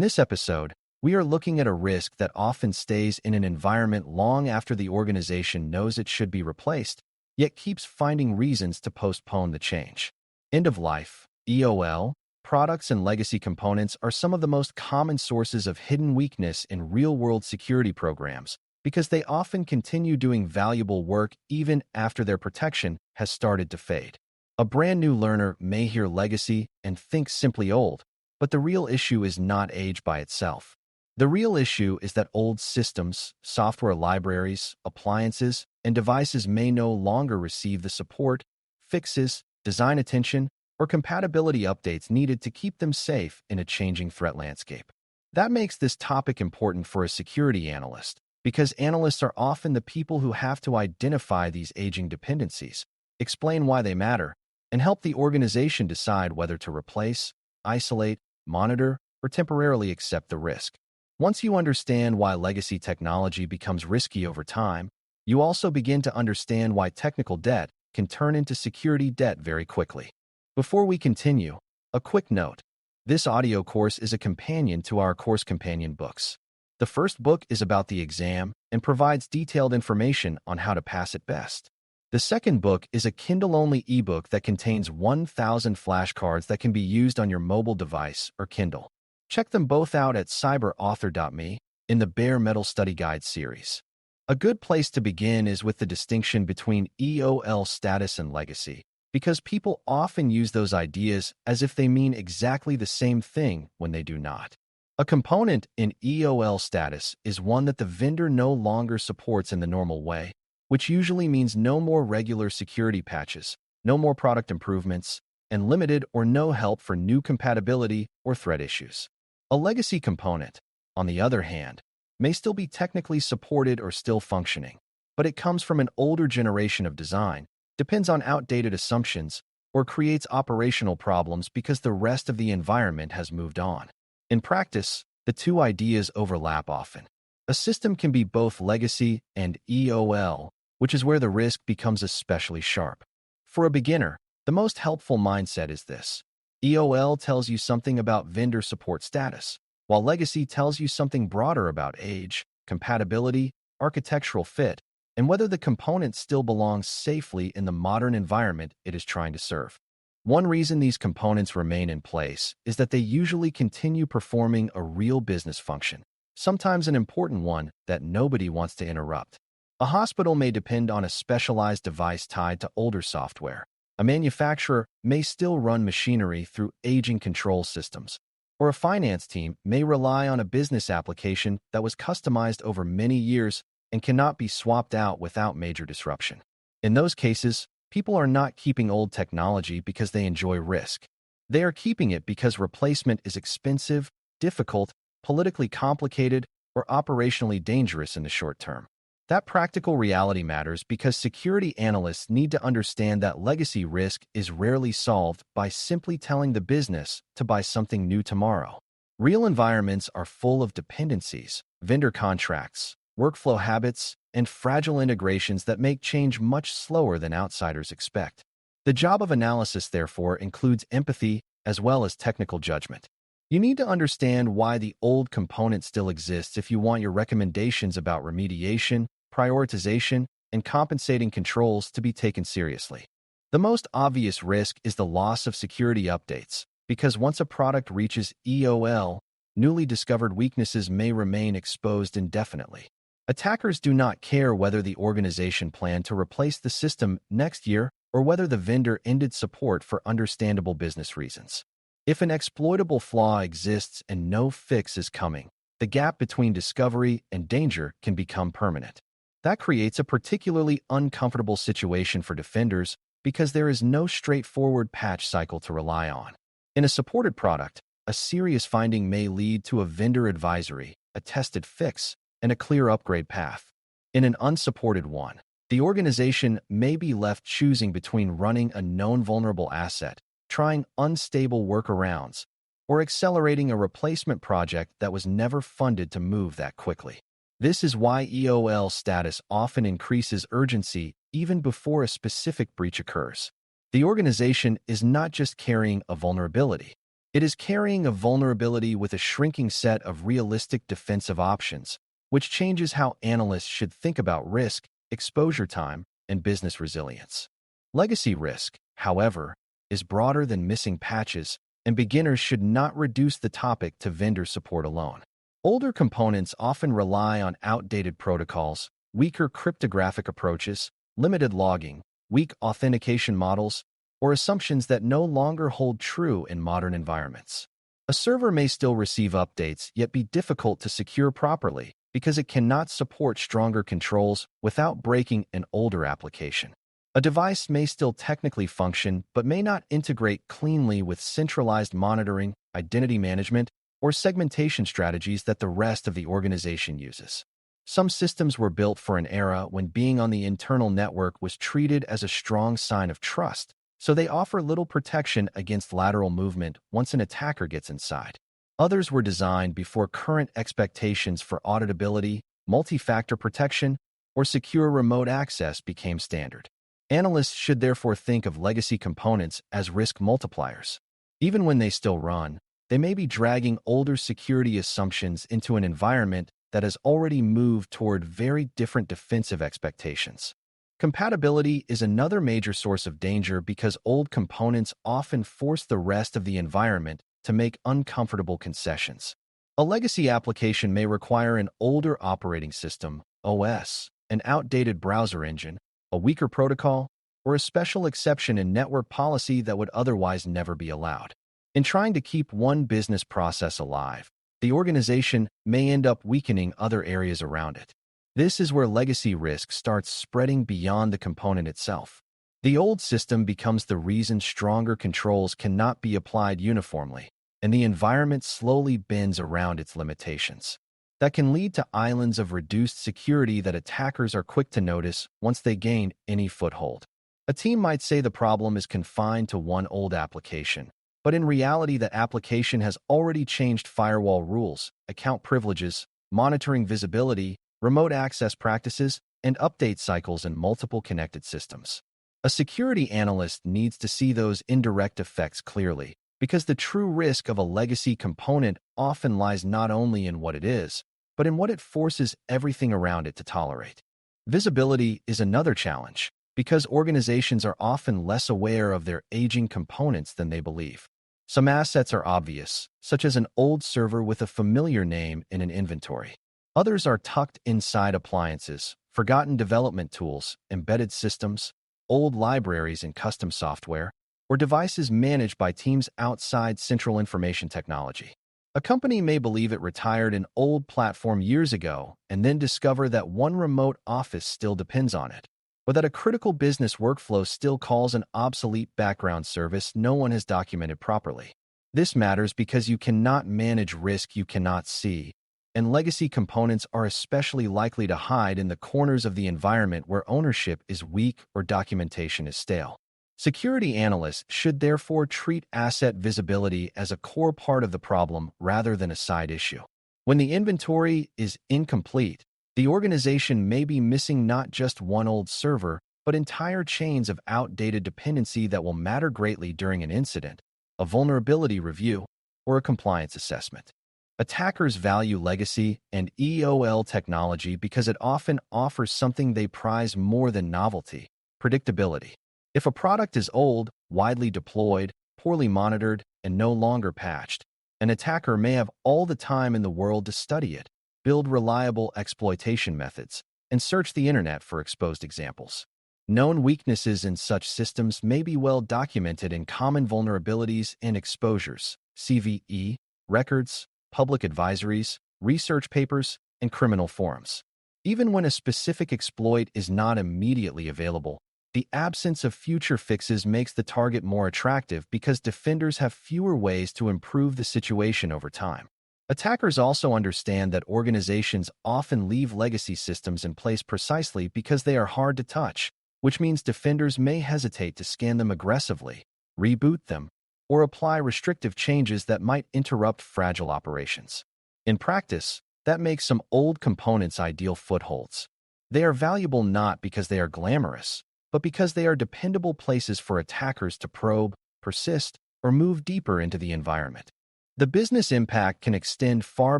this episode, we are looking at a risk that often stays in an environment long after the organization knows it should be replaced, yet keeps finding reasons to postpone the change. End of life, EOL, products and legacy components are some of the most common sources of hidden weakness in real-world security programs because they often continue doing valuable work even after their protection has started to fade. A brand new learner may hear legacy and think simply old, but the real issue is not age by itself. The real issue is that old systems, software libraries, appliances, and devices may no longer receive the support, fixes, design attention, or compatibility updates needed to keep them safe in a changing threat landscape. That makes this topic important for a security analyst, because analysts are often the people who have to identify these aging dependencies, explain why they matter, and help the organization decide whether to replace, isolate, monitor, or temporarily accept the risk. Once you understand why legacy technology becomes risky over time, you also begin to understand why technical debt can turn into security debt very quickly. Before we continue, a quick note. This audio course is a companion to our course companion books. The first book is about the exam and provides detailed information on how to pass it best. The second book is a Kindle-only ebook that contains 1,000 flashcards that can be used on your mobile device or Kindle. Check them both out at cyberauthor.me in the Bare Metal Study Guide series. A good place to begin is with the distinction between EOL status and legacy, because people often use those ideas as if they mean exactly the same thing when they do not. A component in EOL status is one that the vendor no longer supports in the normal way, which usually means no more regular security patches, no more product improvements, and limited or no help for new compatibility or threat issues. A legacy component, on the other hand, may still be technically supported or still functioning, but it comes from an older generation of design, depends on outdated assumptions, or creates operational problems because the rest of the environment has moved on. In practice, the two ideas overlap often. A system can be both legacy and EOL, which is where the risk becomes especially sharp. For a beginner, the most helpful mindset is this. EOL tells you something about vendor support status, while legacy tells you something broader about age, compatibility, architectural fit, and whether the component still belongs safely in the modern environment it is trying to serve. One reason these components remain in place is that they usually continue performing a real business function, sometimes an important one that nobody wants to interrupt. A hospital may depend on a specialized device tied to older software. A manufacturer may still run machinery through aging control systems, or a finance team may rely on a business application that was customized over many years and cannot be swapped out without major disruption. In those cases, people are not keeping old technology because they enjoy risk. They are keeping it because replacement is expensive, difficult, politically complicated, or operationally dangerous in the short term. That practical reality matters because security analysts need to understand that legacy risk is rarely solved by simply telling the business to buy something new tomorrow. Real environments are full of dependencies, vendor contracts, workflow habits, and fragile integrations that make change much slower than outsiders expect. The job of analysis, therefore, includes empathy as well as technical judgment. You need to understand why the old component still exists if you want your recommendations about remediation, prioritization, and compensating controls to be taken seriously. The most obvious risk is the loss of security updates, because once a product reaches EOL, newly discovered weaknesses may remain exposed indefinitely. Attackers do not care whether the organization planned to replace the system next year or whether the vendor ended support for understandable business reasons. If an exploitable flaw exists and no fix is coming, the gap between discovery and danger can become permanent. That creates a particularly uncomfortable situation for defenders because there is no straightforward patch cycle to rely on. In a supported product, a serious finding may lead to a vendor advisory, a tested fix, and a clear upgrade path. In an unsupported one, the organization may be left choosing between running a known vulnerable asset, trying unstable workarounds, or accelerating a replacement project that was never funded to move that quickly. This is why EOL status often increases urgency even before a specific breach occurs. The organization is not just carrying a vulnerability. It is carrying a vulnerability with a shrinking set of realistic defensive options, which changes how analysts should think about risk, exposure time, and business resilience. Legacy risk, however, is broader than missing patches, and beginners should not reduce the topic to vendor support alone. Older components often rely on outdated protocols, weaker cryptographic approaches, limited logging, weak authentication models, or assumptions that no longer hold true in modern environments. A server may still receive updates, yet be difficult to secure properly because it cannot support stronger controls without breaking an older application. A device may still technically function, but may not integrate cleanly with centralized monitoring, identity management, or segmentation strategies that the rest of the organization uses. Some systems were built for an era when being on the internal network was treated as a strong sign of trust, so they offer little protection against lateral movement once an attacker gets inside. Others were designed before current expectations for auditability, multi-factor protection, or secure remote access became standard. Analysts should therefore think of legacy components as risk multipliers. Even when they still run, they may be dragging older security assumptions into an environment that has already moved toward very different defensive expectations. Compatibility is another major source of danger because old components often force the rest of the environment to make uncomfortable concessions. A legacy application may require an older operating system, OS, an outdated browser engine, a weaker protocol, or a special exception in network policy that would otherwise never be allowed. In trying to keep one business process alive, the organization may end up weakening other areas around it. This is where legacy risk starts spreading beyond the component itself. The old system becomes the reason stronger controls cannot be applied uniformly, and the environment slowly bends around its limitations. That can lead to islands of reduced security that attackers are quick to notice once they gain any foothold. A team might say the problem is confined to one old application, but in reality that application has already changed firewall rules, account privileges, monitoring visibility, remote access practices, and update cycles in multiple connected systems. A security analyst needs to see those indirect effects clearly, because the true risk of a legacy component often lies not only in what it is, but in what it forces everything around it to tolerate. Visibility is another challenge, because organizations are often less aware of their aging components than they believe. Some assets are obvious, such as an old server with a familiar name in an inventory. Others are tucked inside appliances, forgotten development tools, embedded systems, old libraries and custom software, or devices managed by teams outside central information technology. A company may believe it retired an old platform years ago and then discover that one remote office still depends on it, or that a critical business workflow still calls an obsolete background service no one has documented properly. This matters because you cannot manage risk you cannot see, and legacy components are especially likely to hide in the corners of the environment where ownership is weak or documentation is stale. Security analysts should therefore treat asset visibility as a core part of the problem rather than a side issue. When the inventory is incomplete, the organization may be missing not just one old server, but entire chains of outdated dependency that will matter greatly during an incident, a vulnerability review, or a compliance assessment. Attackers value legacy and EOL technology because it often offers something they prize more than novelty: predictability. If a product is old, widely deployed, poorly monitored, and no longer patched, an attacker may have all the time in the world to study it, build reliable exploitation methods, and search the internet for exposed examples. Known weaknesses in such systems may be well documented in common vulnerabilities and exposures, CVE, records, public advisories, research papers, and criminal forums. Even when a specific exploit is not immediately available, the absence of future fixes makes the target more attractive because defenders have fewer ways to improve the situation over time. Attackers also understand that organizations often leave legacy systems in place precisely because they are hard to touch, which means defenders may hesitate to scan them aggressively, reboot them, or apply restrictive changes that might interrupt fragile operations. In practice, that makes some old components ideal footholds. They are valuable not because they are glamorous, but because they are dependable places for attackers to probe, persist, or move deeper into the environment. The business impact can extend far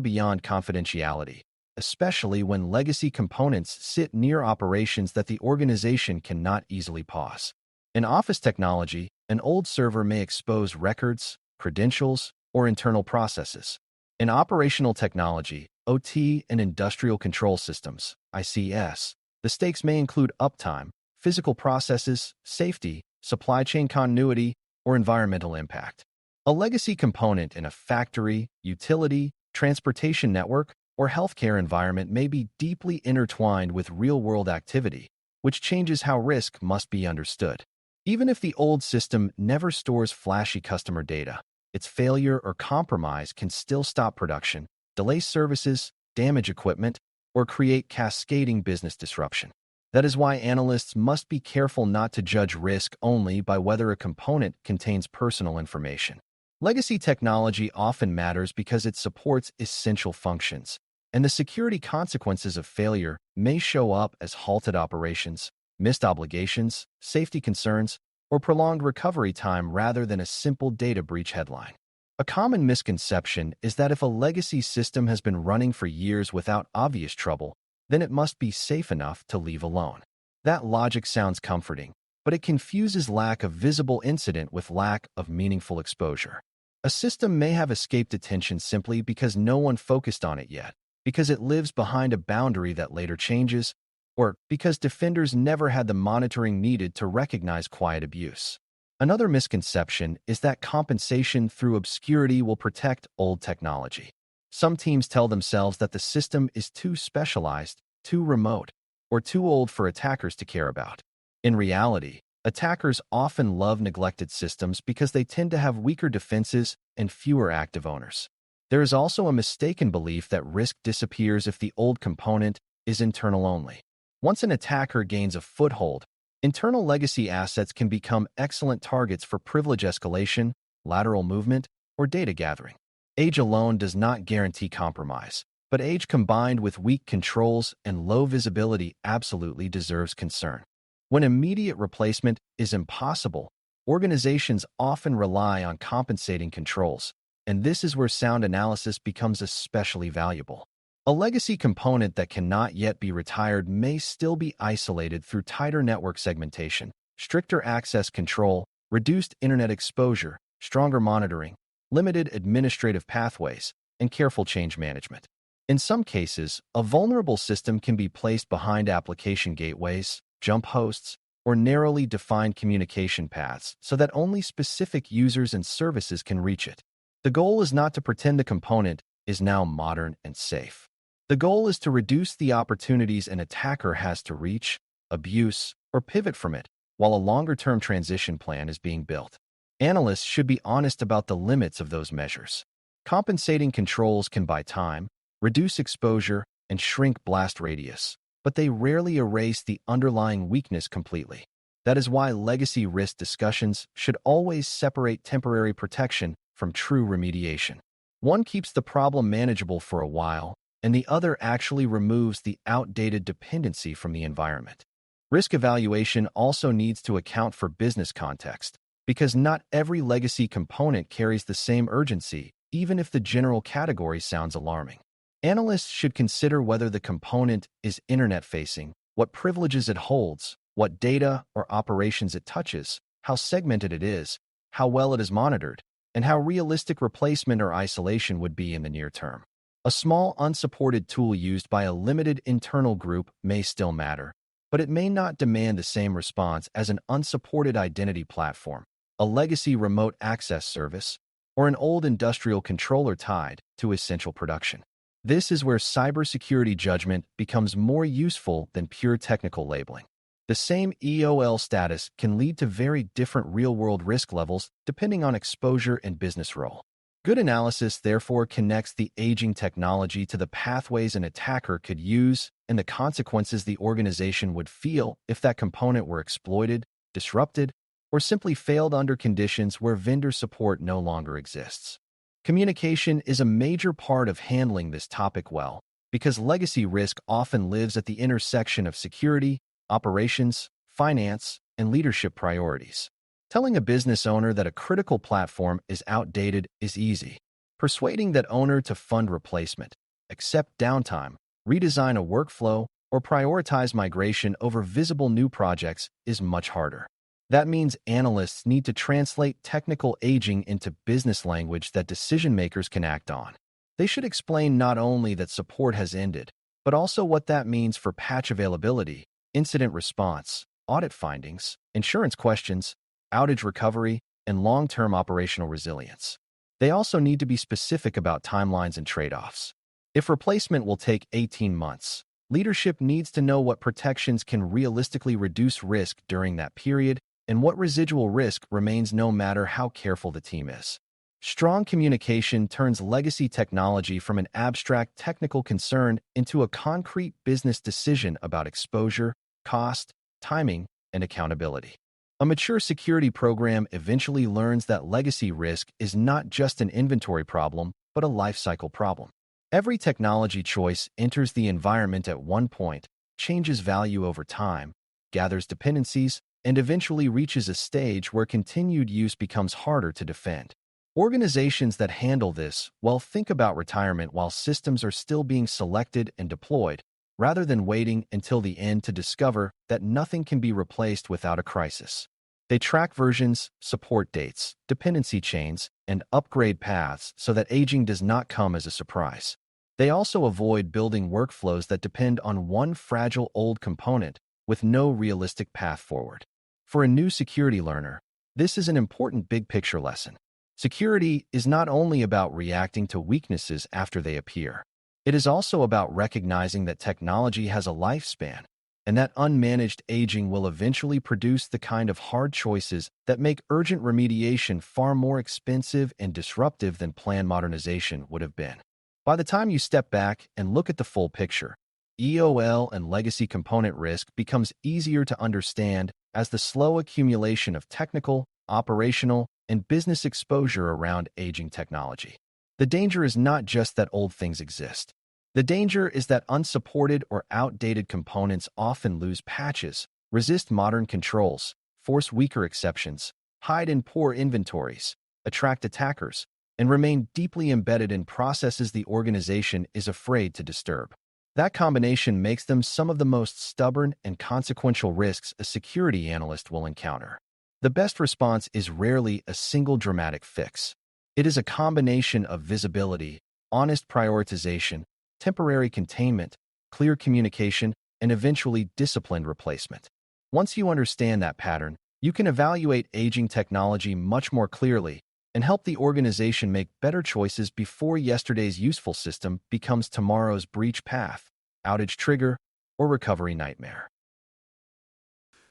beyond confidentiality, especially when legacy components sit near operations that the organization cannot easily pause. In office technology, an old server may expose records, credentials, or internal processes. In operational technology, OT and industrial control systems, ICS, the stakes may include uptime, physical processes, safety, supply chain continuity, or environmental impact. A legacy component in a factory, utility, transportation network, or healthcare environment may be deeply intertwined with real-world activity, which changes how risk must be understood. Even if the old system never stores flashy customer data, its failure or compromise can still stop production, delay services, damage equipment, or create cascading business disruption. That is why analysts must be careful not to judge risk only by whether a component contains personal information. Legacy technology often matters because it supports essential functions, and the security consequences of failure may show up as halted operations, missed obligations, safety concerns, or prolonged recovery time rather than a simple data breach headline. A common misconception is that if a legacy system has been running for years without obvious trouble, then it must be safe enough to leave alone. That logic sounds comforting, but it confuses lack of visible incident with lack of meaningful exposure. A system may have escaped attention simply because no one focused on it yet, because it lives behind a boundary that later changes, or because defenders never had the monitoring needed to recognize quiet abuse. Another misconception is that compensation through obscurity will protect old technology. Some teams tell themselves that the system is too specialized, too remote, or too old for attackers to care about. In reality, attackers often love neglected systems because they tend to have weaker defenses and fewer active owners. There is also a mistaken belief that risk disappears if the old component is internal only. Once an attacker gains a foothold, internal legacy assets can become excellent targets for privilege escalation, lateral movement, or data gathering. Age alone does not guarantee compromise, but age combined with weak controls and low visibility absolutely deserves concern. When immediate replacement is impossible, organizations often rely on compensating controls, and this is where sound analysis becomes especially valuable. A legacy component that cannot yet be retired may still be isolated through tighter network segmentation, stricter access control, reduced internet exposure, stronger monitoring, limited administrative pathways, and careful change management. In some cases, a vulnerable system can be placed behind application gateways, jump hosts, or narrowly defined communication paths so that only specific users and services can reach it. The goal is not to pretend the component is now modern and safe. The goal is to reduce the opportunities an attacker has to reach, abuse, or pivot from it, while a longer-term transition plan is being built. Analysts should be honest about the limits of those measures. Compensating controls can buy time, reduce exposure, and shrink blast radius, but they rarely erase the underlying weakness completely. That is why legacy risk discussions should always separate temporary protection from true remediation. One keeps the problem manageable for a while, and the other actually removes the outdated dependency from the environment. Risk evaluation also needs to account for business context, because not every legacy component carries the same urgency, even if the general category sounds alarming. Analysts should consider whether the component is internet-facing, what privileges it holds, what data or operations it touches, how segmented it is, how well it is monitored, and how realistic replacement or isolation would be in the near term. A small unsupported tool used by a limited internal group may still matter, but it may not demand the same response as an unsupported identity platform, a legacy remote access service, or an old industrial controller tied to essential production. This is where cybersecurity judgment becomes more useful than pure technical labeling. The same EOL status can lead to very different real-world risk levels depending on exposure and business role. Good analysis therefore connects the aging technology to the pathways an attacker could use and the consequences the organization would feel if that component were exploited, disrupted, or simply failed under conditions where vendor support no longer exists. Communication is a major part of handling this topic well, because legacy risk often lives at the intersection of security, operations, finance, and leadership priorities. Telling a business owner that a critical platform is outdated is easy. Persuading that owner to fund replacement, accept downtime, redesign a workflow, or prioritize migration over visible new projects is much harder. That means analysts need to translate technical aging into business language that decision-makers can act on. They should explain not only that support has ended, but also what that means for patch availability, incident response, audit findings, insurance questions, outage recovery, and long-term operational resilience. They also need to be specific about timelines and trade-offs. If replacement will take 18 months, leadership needs to know what protections can realistically reduce risk during that period and what residual risk remains no matter how careful the team is. Strong communication turns legacy technology from an abstract technical concern into a concrete business decision about exposure, cost, timing, and accountability. A mature security program eventually learns that legacy risk is not just an inventory problem, but a lifecycle problem. Every technology choice enters the environment at one point, changes value over time, gathers dependencies, and eventually reaches a stage where continued use becomes harder to defend. Organizations that handle this will think about retirement while systems are still being selected and deployed, rather than waiting until the end to discover that nothing can be replaced without a crisis. They track versions, support dates, dependency chains, and upgrade paths so that aging does not come as a surprise. They also avoid building workflows that depend on one fragile old component with no realistic path forward. For a new security learner, this is an important big-picture lesson. Security is not only about reacting to weaknesses after they appear. It is also about recognizing that technology has a lifespan, and that unmanaged aging will eventually produce the kind of hard choices that make urgent remediation far more expensive and disruptive than planned modernization would have been. By the time you step back and look at the full picture, EOL and legacy component risk becomes easier to understand as the slow accumulation of technical, operational, and business exposure around aging technology. The danger is not just that old things exist. The danger is that unsupported or outdated components often lose patches, resist modern controls, force weaker exceptions, hide in poor inventories, attract attackers, and remain deeply embedded in processes the organization is afraid to disturb. That combination makes them some of the most stubborn and consequential risks a security analyst will encounter. The best response is rarely a single dramatic fix. It is a combination of visibility, honest prioritization, temporary containment, clear communication, and eventually disciplined replacement. Once you understand that pattern, you can evaluate aging technology much more clearly and help the organization make better choices before yesterday's useful system becomes tomorrow's breach path, outage trigger, or recovery nightmare.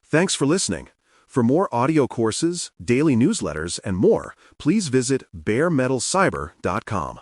Thanks for listening. For more audio courses, daily newsletters, and more, please visit baremetalcyber.com.